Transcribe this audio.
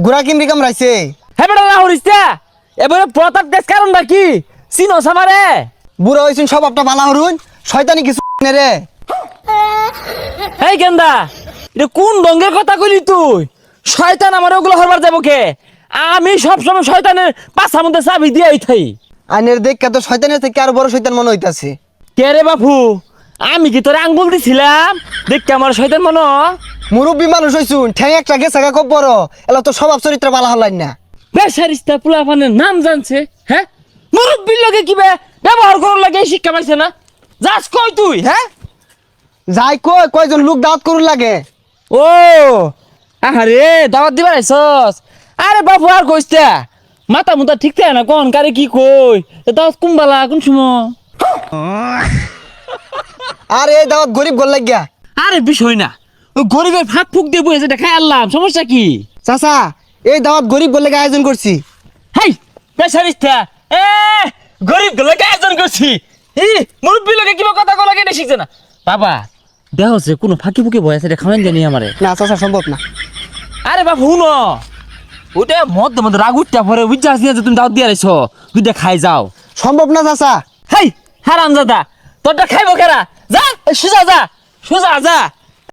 গুড়া কিমরি কামড়াইছে। হে বেটা না হরিস্তা এবারে প্রতাপ দেশ কারণ নাকি চিনো সামারে বুড়া হইছুন স্বভাবটা ভালো হরুন, শয়তানি কিছু রে। এই গেন্দা এটা কোন ডঙ্গের কথা কইলি তুই? শয়তান আমার ওগুলো হরবার যাবো কে? আমি সবসময় শয়তানের পাছার মধ্যে চাবি দিয়ে থাই। আইনের দেখ তো শয়তানের থেকে আরো বড় শয়তান মনে হইতাছে। কে রে বাপু? আমি কি তোরে আঙ্গুল দিছিলাম দেখতে আমার শয়তান মনে? মুরব্বী মানুষ হইছুন, ঠ্যাং একটা গেছে খুব বড়, এলা তো স্বভাব চরিত্র ভালো হলাই না। বেসারিস্তা পোলাপানের নাম জানছে, হ্যাঁ? মুরব্বীর লগে কি ব্যবহার করার লাগে শিক্ষা পাইছে না? যাস কই তুই, হ্যাঁ? যাই কই কয়জন লোক দাওয়াত করুন লাগে। ও আরে দাওয়াত দিবার আইছস? আরে বাপু আর কইস্তা মাথা মুতা ঠিক থাকে না কোন কারে কি কই দাওয়াত কুম্বালা কোন সময়? আর এই দাওয়াত গরিব গোল লাগিয়া। আরে বিষয় না, ওই গরিবের ফাঁক ফুক দিয়ে বসে দেখাই আনলাম, সমস্যা কি? চাচা এই দাওয়াত গরিব গোল লাগে আয়োজন করছি। হেই বেসারিস্তা এ গরিব গুলোকে আয়োজন করছি। মুরব্বী লোকে কিবা কথা কো লাগে শিখছে না বাবা। দেহ হচ্ছে কোনো ফাঁকি ফুকি বয় আছে খাওয়ান জানি আমারে। না চাচা সম্ভব না। আরে বাবা হুন ওটা মধ্যে মধ্যে রাগ উঠতে পরে বুঝা আসি যে তুমি দাওয়াত দিয়ে আইছো দুইটা খাই যাও। সম্ভব না চাচা। হেই হারাম দাদা তোরটা খাইবো কেরা? যা সোজা যা সোজা যা।